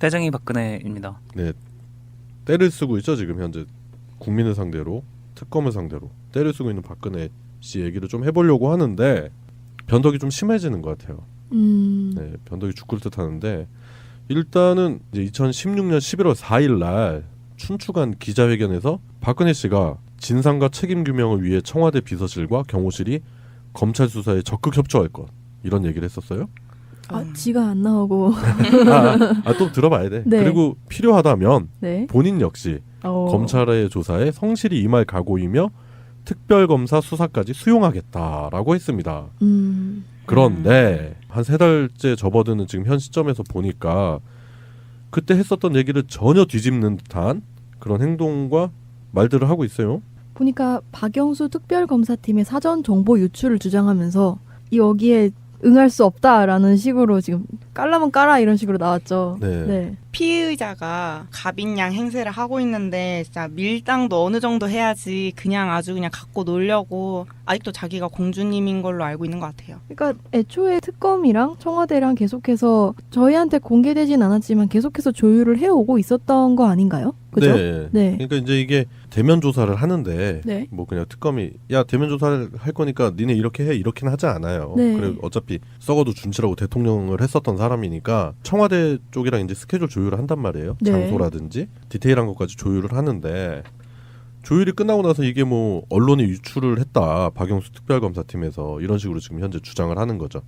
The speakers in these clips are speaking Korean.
떼쟁이 박근혜입니다. 네, 때를 쓰고 있죠 지금 현재 국민을 상대로, 특검을 상대로 때를 쓰고 있는 박근혜 씨 얘기를 좀 해보려고 하는데 변덕이 좀 심해지는 것 같아요. 네, 변덕이 죽을 듯하는데 일단은 이제 2016년 11월 4일 날 춘추관 기자회견에서 박근혜 씨가 진상과 책임 규명을 위해 청와대 비서실과 경호실이 검찰 수사에 적극 협조할 것 이런 얘기를 했었어요. 지가 안 나오고 또 들어봐야 돼. 네. 그리고 필요하다면 네. 본인 역시 검찰의 조사에 성실히 임할 각오이며 특별검사 수사까지 수용하겠다라고 했습니다. 그런데 한 3달째 접어드는 지금 현 시점에서 보니까 그때 했었던 얘기를 전혀 뒤집는 듯한 그런 행동과 말들을 하고 있어요. 보니까 박영수 특별검사팀의 사전 정보 유출을 주장하면서 여기에 응할 수 없다라는 식으로 지금 깔라면 깔아 이런 식으로 나왔죠. 네. 피의자가 갑인양 행세를 하고 있는데 진짜 밀당도 어느 정도 해야지 그냥 아주 그냥 갖고 놀려고 아직도 자기가 공주님인 걸로 알고 있는 것 같아요. 그러니까 애초에 특검이랑 청와대랑 계속해서 저희한테 공개되진 않았지만 계속해서 조율을 해오고 있었던 거 아닌가요? 그죠? 네. 그러니까 이제 이게 대면 조사를 하는데 네. 뭐 그냥 특검이 야 대면 조사를 할 거니까 니네 이렇게 해 이렇게는 하지 않아요. 네. 그래 어차피 썩어도 준치라고 대통령을 했었던 사람이니까 청와대 쪽이랑 이제 스케줄 조율을 한단 말이에요. 네. 장소라든지 디테일한 것까지 조율을 하는데 조율이 끝나고 나서 이게 뭐 언론에 유출을 했다. 박영수 특별검사팀에서 이런 식으로 지금 현재 주장을 하는 거죠.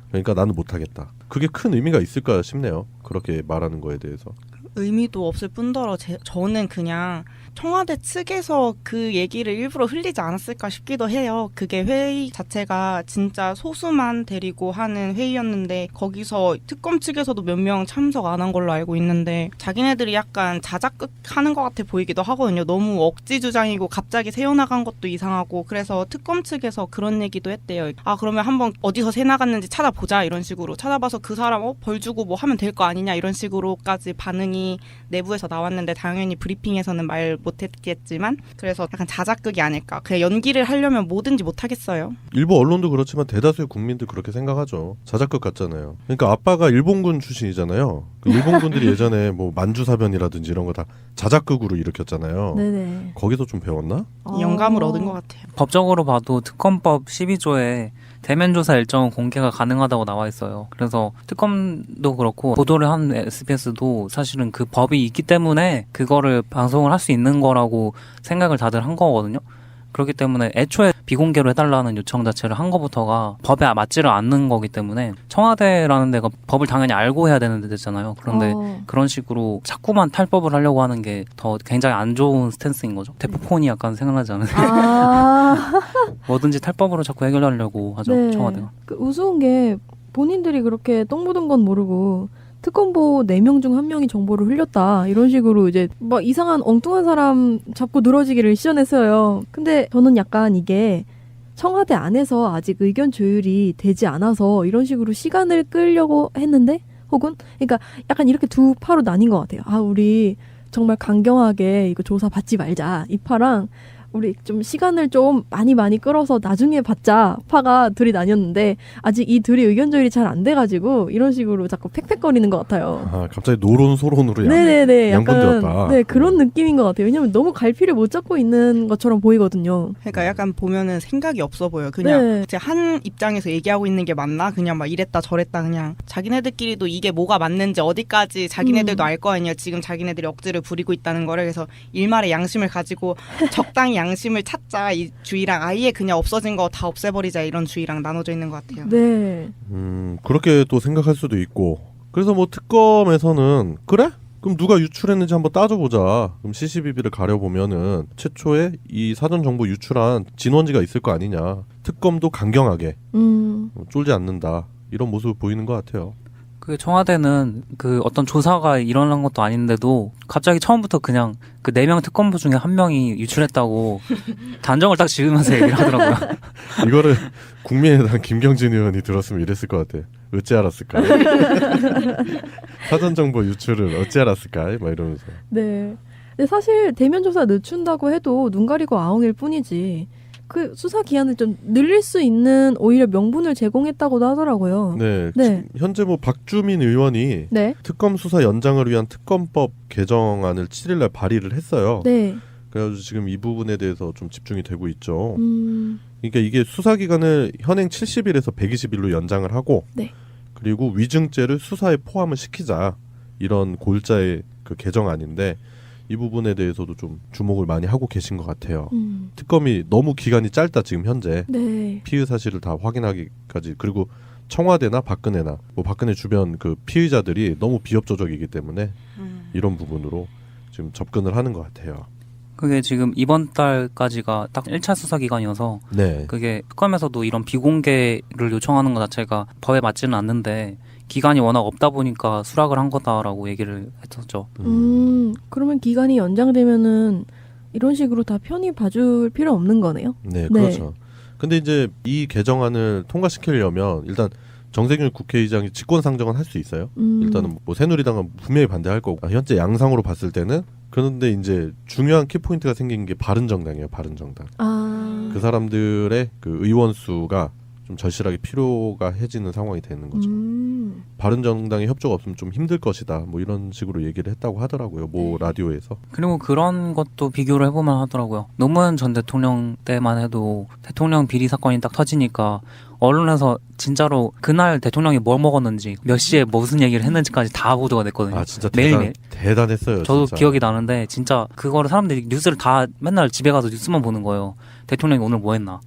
그러니까 나는 못하겠다. 그게 큰 의미가 있을까 싶네요. 그렇게 말하는 거에 대해서. 의미도 없을 뿐더러 저는 그냥 청와대 측에서 그 얘기를 일부러 흘리지 않았을까 싶기도 해요. 그게 회의 자체가 진짜 소수만 데리고 하는 회의였는데 거기서 특검 측에서도 몇 명 참석 안 한 걸로 알고 있는데 자기네들이 약간 자작극하는 것 같아 보이기도 하거든요. 너무 억지 주장이고 갑자기 새어나간 것도 이상하고 그래서 특검 측에서 그런 얘기도 했대요. 그러면 한번 어디서 새 나갔는지 찾아보자 이런 식으로 찾아봐서 그 사람 벌 주고 뭐 하면 될 거 아니냐 이런 식으로까지 반응이 내부에서 나왔는데 당연히 브리핑에서는 말 못했겠지만 그래서 약간 자작극이 아닐까. 그냥 연기를 하려면 뭐든지 못하겠어요. 일부 언론도 그렇지만 대다수의 국민들 그렇게 생각하죠. 자작극 같잖아요. 그러니까 아빠가 일본군 출신이잖아요. 그 일본군들이 예전에 뭐 만주사변이라든지 이런 거 다 자작극으로 일으켰잖아요. 네네. 거기서 좀 배웠나? 영감을 얻은 것 같아요. 법적으로 봐도 특검법 12조에 대면 조사 일정은 공개가 가능하다고 나와 있어요. 그래서 특검도 그렇고 보도를 한 SBS도 사실은 그 법이 있기 때문에 그거를 방송을 할 수 있는 거라고 생각을 다들 한 거거든요. 그렇기 때문에 애초에 비공개로 해달라는 요청 자체를 한 것부터가 법에 맞지를 않는 거기 때문에 청와대라는 데가 법을 당연히 알고 해야 되는 데잖아요. 그런데 그런 식으로 자꾸만 탈법을 하려고 하는 게 더 굉장히 안 좋은 스탠스인 거죠. 대포폰이 약간 생각나지 않으세요? 뭐든지 탈법으로 자꾸 해결하려고 하죠. 네. 청와대가. 그 우스운 게 본인들이 그렇게 똥 묻은 건 모르고 특검보 4명 중 1명이 정보를 흘렸다 이런 식으로 이제 막 이상한 엉뚱한 사람 잡고 늘어지기를 시전했어요. 근데 저는 약간 이게 청와대 안에서 아직 의견 조율이 되지 않아서 이런 식으로 시간을 끌려고 했는데 혹은 그러니까 약간 이렇게 두 파로 나뉜 것 같아요. 우리 정말 강경하게 이거 조사 받지 말자 이 파랑 우리 좀 시간을 좀 많이 끌어서 나중에 받자 파가 둘이 나뉘었는데 아직 이 둘이 의견 조율이 잘 안 돼가지고 이런 식으로 자꾸 팩팩거리는 것 같아요. 갑자기 노론소론으로 네네네 양분되었다. 약간 네 그런 느낌인 것 같아요. 왜냐면 너무 갈피를 못 잡고 있는 것처럼 보이거든요. 그러니까 약간 보면은 생각이 없어 보여요. 그냥 이제 한 입장에서 얘기하고 있는 게 맞나? 그냥 막 이랬다 저랬다 그냥 자기네들끼리도 이게 뭐가 맞는지 어디까지 자기네들도 알 거 아니에요. 지금 자기네들이 억지를 부리고 있다는 거를. 그래서 일말의 양심을 가지고 적당히 양심을 찾자 이 주의랑 아예 그냥 없어진 거 다 없애버리자 이런 주의랑 나눠져 있는 것 같아요. 네. 그렇게 또 생각할 수도 있고 그래서 뭐 특검에서는 그래? 그럼 누가 유출했는지 한번 따져보자. 그럼 CCTV를 가려보면은 최초에 이 사전 정보 유출한 진원지가 있을 거 아니냐. 특검도 강경하게 쫄지 않는다. 이런 모습을 보이는 것 같아요. 그 청와대는 그 어떤 조사가 일어난 것도 아닌데도 갑자기 처음부터 그냥 그 4명 특검부 중에 1명이 유출했다고 단정을 딱 지으면서 얘기를 하더라고요. 이거를 국민의당 김경진 의원이 들었으면 이랬을 것 같아. 어찌 알았을까? 사전 정보 유출을 어찌 알았을까? 막 이러면서. 네. 근데 사실 대면 조사 늦춘다고 해도 눈 가리고 아웅일 뿐이지. 그 수사 기한을 좀 늘릴 수 있는 오히려 명분을 제공했다고도 하더라고요. 네. 네. 현재 뭐 박주민 의원이 네. 특검 수사 연장을 위한 특검법 개정안을 7일날 발의를 했어요. 네. 그래가지고 지금 이 부분에 대해서 좀 집중이 되고 있죠. 그러니까 이게 수사 기간을 현행 70일에서 120일로 연장을 하고, 네. 그리고 위증죄를 수사에 포함을 시키자, 이런 골자의 그 개정안인데 이 부분에 대해서도 좀 주목을 많이 하고 계신 것 같아요. 특검이 너무 기간이 짧다 지금 현재. 네. 피의 사실을 다 확인하기까지. 그리고 청와대나 박근혜나 뭐 박근혜 주변 그 피의자들이 너무 비협조적이기 때문에 이런 부분으로 지금 접근을 하는 것 같아요. 그게 지금 이번 달까지가 딱 1차 수사 기간이어서 네. 그게 특검에서도 이런 비공개를 요청하는 것 자체가 법에 맞지는 않는데 기간이 워낙 없다 보니까 수락을 한 거다라고 얘기를 했었죠. 그러면 기간이 연장되면은 이런 식으로 다 편히 봐줄 필요 없는 거네요. 네, 네. 그렇죠. 근데 이제 이 개정안을 통과시키려면 일단 정세균 국회의장이 직권상정은 할 수 있어요. 일단은 뭐 새누리당은 분명히 반대할 거고, 현재 양상으로 봤을 때는. 그런데 이제 중요한 키포인트가 생긴 게 바른정당이에요. 바른정당. 그 사람들의 그 의원 수가 좀 절실하게 필요가 해지는 상황이 되는 거죠. 바른정당의 협조가 없으면 좀 힘들 것이다. 뭐 이런 식으로 얘기를 했다고 하더라고요. 뭐 라디오에서. 그리고 그런 것도 비교를 해보면 하더라고요. 노무현 전 대통령 때만 해도 대통령 비리 사건이 딱 터지니까 언론에서 진짜로 그날 대통령이 뭘 먹었는지 몇 시에 무슨 얘기를 했는지까지 다 보도가 됐거든요. 아 진짜 매일매일. 대단했어요. 저도 진짜. 기억이 나는데 진짜 그거를 사람들이 뉴스를 다 맨날 집에 가서 뉴스만 보는 거예요. 대통령이 오늘 뭐 했나.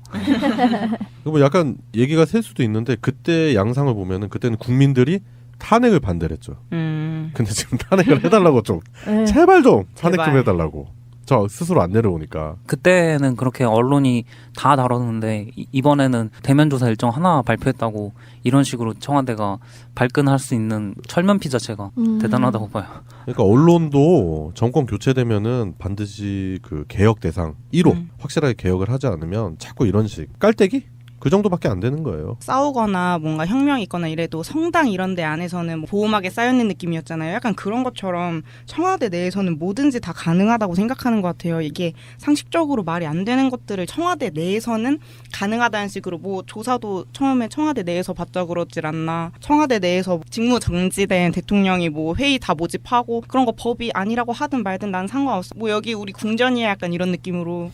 뭐 약간 얘기가 셀 수도 있는데 그때 양상을 보면은 그때는 국민들이 탄핵을 반대를 했죠. 근데 지금 탄핵을 해달라고 좀 네. 제발 좀 탄핵 좀 제발. 해달라고. 저 스스로 안 내려오니까. 그때는 그렇게 언론이 다 다뤘는데 이번에는 대면 조사 일정 하나 발표했다고 이런 식으로 청와대가 발끈할 수 있는 철면피 자체가 대단하다고 봐요. 그러니까 언론도 정권 교체되면은 반드시 그 개혁 대상 1호 확실하게 개혁을 하지 않으면 자꾸 이런 식 깔때기? 그 정도밖에 안 되는 거예요. 싸우거나 뭔가 혁명이 있거나 이래도 성당 이런 데 안에서는 뭐 보호막에 쌓여있는 느낌이었잖아요. 약간 그런 것처럼 청와대 내에서는 뭐든지 다 가능하다고 생각하는 것 같아요. 이게 상식적으로 말이 안 되는 것들을 청와대 내에서는 가능하다는 식으로 뭐 조사도 처음에 청와대 내에서 받자 그러질 않나. 청와대 내에서 직무 정지된 대통령이 뭐 회의 다 모집하고 그런 거 법이 아니라고 하든 말든 난 상관없어. 뭐 여기 우리 궁전이야 약간 이런 느낌으로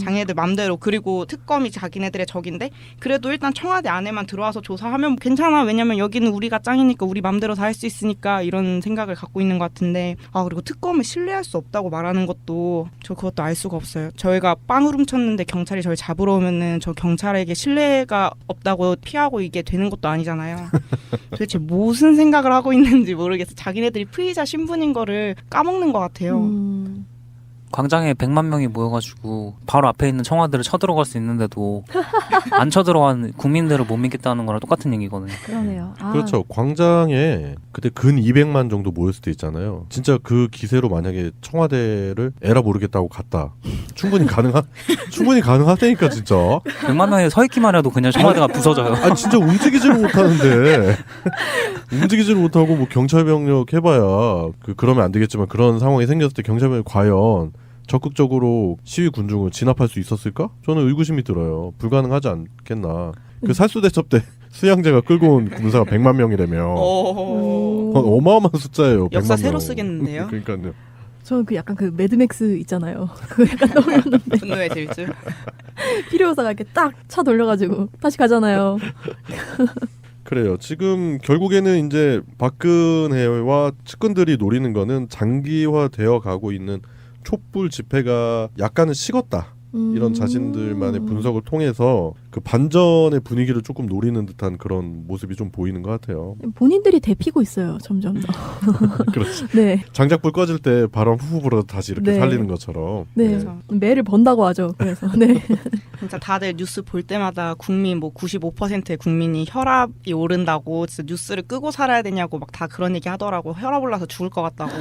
장애들 맘대로. 그리고 특검이 자기네들의 적인데 그래도 일단 청와대 안에만 들어와서 조사하면 괜찮아. 왜냐면 여기는 우리가 짱이니까 우리 맘대로 다 할 수 있으니까 이런 생각을 갖고 있는 것 같은데 그리고 특검을 신뢰할 수 없다고 말하는 것도 저 그것도 알 수가 없어요. 저희가 빵을 훔쳤는데 경찰이 저희 잡으러 오면은 저 경찰에게 신뢰가 없다고 피하고 이게 되는 것도 아니잖아요. 도대체 무슨 생각을 하고 있는지 모르겠어. 자기네들이 피의자 신분인 거를 까먹는 것 같아요. 광장에 100만 명이 모여가지고 바로 앞에 있는 청와대를 쳐들어갈 수 있는데도 안 쳐들어간 국민들을 못 믿겠다는 거랑 똑같은 얘기거든요. 그러네요. 그렇죠. 광장에 그때 근 200만 정도 모였을 때 있잖아요. 진짜 그 기세로 만약에 청와대를 에라 모르겠다고 갔다. 충분히 가능하다니까 진짜. 100만 명이 서 있기만 해도 그냥 청와대가 부서져요. 아니 진짜 움직이지를 못하는데 움직이지를 못하고 뭐 경찰병력 해봐야 그러면 안 되겠지만 그런 상황이 생겼을 때 경찰병이 과연 적극적으로 시위 군중을 진압할 수 있었을까? 저는 의구심이 들어요. 불가능하지 않겠나. 그 살수대첩 때 수양제가 끌고 온 군사가 100만 명이라며. 어마어마한 숫자예요. 역사 100만 새로 명. 쓰겠는데요. 그러니까요. 저는 그 약간 그 매드맥스 있잖아요. 그거 약간 떠올렸는데 분노의 질주. 필요사가 이렇게 딱 차 돌려가지고 다시 가잖아요. 그래요. 지금 결국에는 이제 박근혜와 측근들이 노리는 거는 장기화되어 가고 있는 촛불 집회가 약간은 식었다. 이런 자신들만의 분석을 통해서 그 반전의 분위기를 조금 노리는 듯한 그런 모습이 좀 보이는 것 같아요. 본인들이 데피고 있어요. 점점 더. 그렇죠. 네. 장작불 꺼질 때 바람 후후 불어 다시 이렇게 네. 살리는 것처럼. 네. 그래서. 매를 번다고 하죠. 그래서 네. 진짜 다들 뉴스 볼 때마다 국민 뭐 95%의 국민이 혈압이 오른다고 진짜 뉴스를 끄고 살아야 되냐고 막 다 그런 얘기 하더라고. 혈압 올라서 죽을 것 같다고.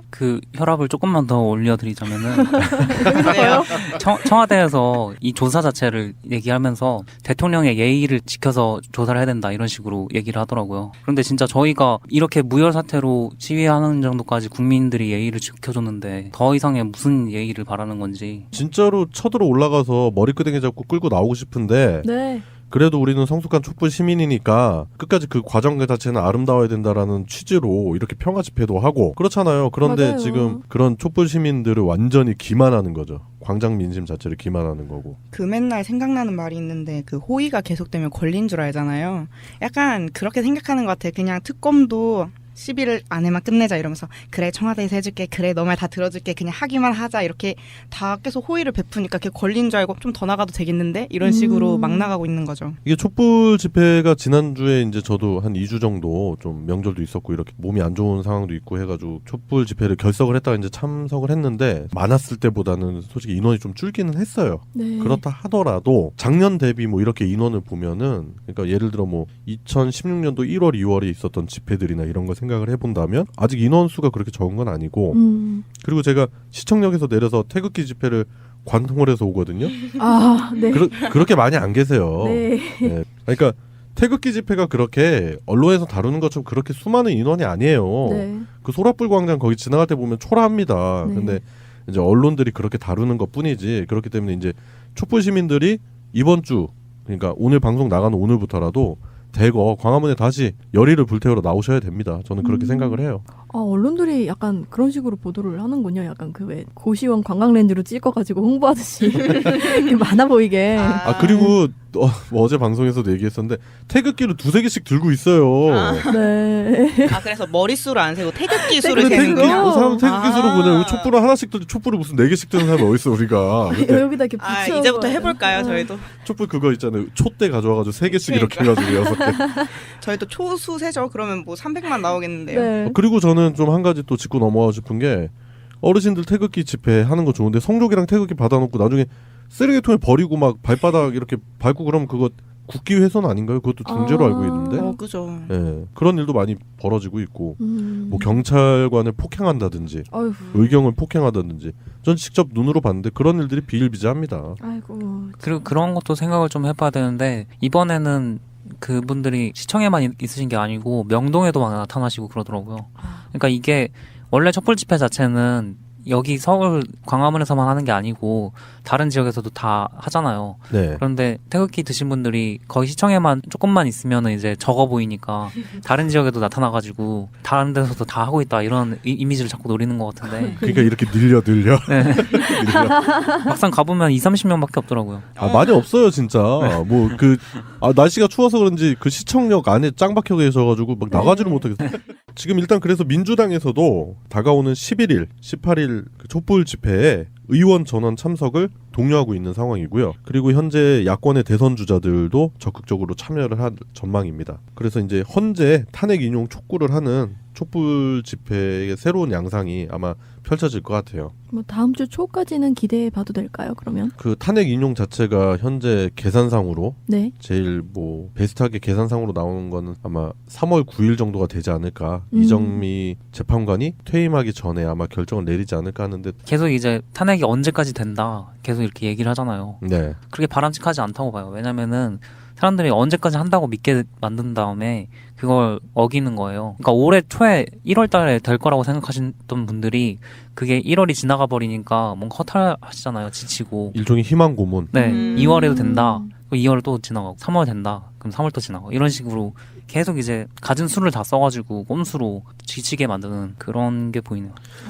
그 혈압을 조금만 더 올려드리자면은 그래요? 청와대에서 이 조사 자체를 얘기하면서 나와서 대통령의 예의를 지켜서 조사를 해야 된다 이런 식으로 얘기를 하더라고요. 그런데 진짜 저희가 이렇게 무혈 사태로 시위하는 정도까지 국민들이 예의를 지켜줬는데 더 이상의 무슨 예의를 바라는 건지. 진짜로 쳐들어 올라가서 머리끄댕이 잡고 끌고 나오고 싶은데 네. 그래도 우리는 성숙한 촛불 시민이니까 끝까지 그 과정 자체는 아름다워야 된다라는 취지로 이렇게 평화 집회도 하고 그렇잖아요. 그런데 맞아요. 지금 그런 촛불 시민들을 완전히 기만하는 거죠. 광장 민심 자체를 기만하는 거고. 그 맨날 생각나는 말이 있는데 그 호의가 계속되면 권리인 줄 알잖아요. 약간 그렇게 생각하는 것 같아요. 그냥 특검도 10일 안에만 끝내자 이러면서 그래 청와대에서 해줄게 그래 너 말 다 들어줄게 그냥 하기만 하자 이렇게 다 계속 호의를 베푸니까 그게 권리인 줄 알고 좀 더 나가도 되겠는데 이런 식으로 막 나가고 있는 거죠. 이게 촛불 집회가 지난주에 이제 저도 한 2주 정도 좀 명절도 있었고 이렇게 몸이 안 좋은 상황도 있고 해가지고 촛불 집회를 결석을 했다가 이제 참석을 했는데 많았을 때보다는 솔직히 인원이 좀 줄기는 했어요. 네. 그렇다 하더라도 작년 대비 뭐 이렇게 인원을 보면은 그러니까 예를 들어 뭐 2016년도 1월, 2월에 있었던 집회들이나 이런 거 생각을 해본다면 아직 인원수가 그렇게 적은 건 아니고 그리고 제가 시청역에서 내려서 태극기 집회를 관통을해서 오거든요. 아, 네. 그렇게 많이 안 계세요. 네. 네. 그러니까 태극기 집회가 그렇게 언론에서 다루는 것처럼 그렇게 수많은 인원이 아니에요. 네. 그 소라불 광장 거기 지나갈 때 보면 초라합니다. 네. 근데 이제 언론들이 그렇게 다루는 것뿐이지 그렇기 때문에 이제 촛불 시민들이 이번 주 그러니까 오늘 방송 나가는 오늘부터라도 대거 광화문에 다시 열의를 불태우러 나오셔야 됩니다. 저는 그렇게 생각을 해요. 아, 언론들이 약간 그런 식으로 보도를 하는군요. 약간 그 왜 고시원 관광렌즈로 찍어가지고 홍보하듯이 이렇게 많아 보이게. 그리고 어제 방송에서도 얘기했었는데 태극기를 2-3개씩 들고 있어요. 네. 그래서 머릿수를 안 세고 태극기 수를 근데 세는 태극기 거예요? 그 사람 태극기 수로 아. 그냥 촛불을 하나씩 들지 촛불을 무슨 4개씩 드는 사람이 어딨어 우리가. 근데 여기다 이렇게 붙여. 이제부터 해볼까요 저희도? 촛불 그거 있잖아요. 촛대 가져와가지고 3개씩 이렇게 해가지고 6개. 저희도 초수 세죠? 그러면 뭐 300만 나오겠는데요. 네. 그리고 저는 좀 한 가지 또 짚고 넘어가고 싶은 게 어르신들 태극기 집회 하는 거 좋은데 성족이랑 태극기 받아놓고 나중에 쓰레기통에 버리고 막 발바닥 이렇게 밟고 그러면 그거 국기 훼손 아닌가요? 그것도 중죄로 알고 있는데. 그죠. 예, 그런 일도 많이 벌어지고 있고 뭐 음. 경찰관을 폭행한다든지 아이고. 의경을 폭행하다든지 전 직접 눈으로 봤는데 그런 일들이 비일비재합니다. 아이고. 그리고 그런 것도 생각을 좀 해봐야 되는데 이번에는 그분들이 시청에만 있으신 게 아니고 명동에도 막 나타나시고 그러더라고요. 그러니까 이게 원래 촛불 집회 자체는 여기 서울 광화문에서만 하는 게 아니고 다른 지역에서도 다 하잖아요. 네. 그런데 태극기 드신 분들이 거기 시청에만 조금만 있으면 이제 적어 보이니까 다른 지역에도 나타나가지고 다른 데서도 다 하고 있다 이런 이미지를 자꾸 노리는 것 같은데 그러니까 이렇게 늘려. 네. 늘려. 막상 가보면 2-30명밖에 없더라고요. 많이 없어요 진짜. 뭐 날씨가 추워서 그런지 그 시청역 안에 짱 박혀 계셔가지고 막 나가지를 못하겠어요. 지금 일단 그래서 민주당에서도 다가오는 11일, 18일 그 촛불 집회에 의원 전원 참석을 독려하고 있는 상황이고요. 그리고 현재 야권의 대선 주자들도 적극적으로 참여를 할 전망입니다. 그래서 이제 헌재 탄핵 인용 촉구를 하는 촛불 집회의 새로운 양상이 아마 펼쳐질 것 같아요. 뭐 다음 주 초까지는 기대해 봐도 될까요? 그러면? 그 탄핵 인용 자체가 현재 계산상으로 네. 제일 뭐 베스트하게 계산상으로 나오는 거는 아마 3월 9일 정도가 되지 않을까. 이정미 재판관이 퇴임하기 전에 아마 결정을 내리지 않을까 하는데 계속 이제 탄핵이 언제까지 된다 계속 이렇게 얘기를 하잖아요. 네. 그렇게 바람직하지 않다고 봐요. 왜냐면은 사람들이 언제까지 한다고 믿게 만든 다음에 그걸 어기는 거예요. 그러니까 올해 초에 1월 달에 될 거라고 생각하셨던 분들이 그게 1월이 지나가 버리니까 뭔가 허탈하시잖아요. 지치고. 일종의 희망 고문. 네, 2월에도 된다. 2월 또 지나가고 3월 된다. 그럼 3월 또 지나가고 이런 식으로 계속 이제 가진 수를 다 써가지고 꼼수로 지치게 만드는 그런 게 보이네요.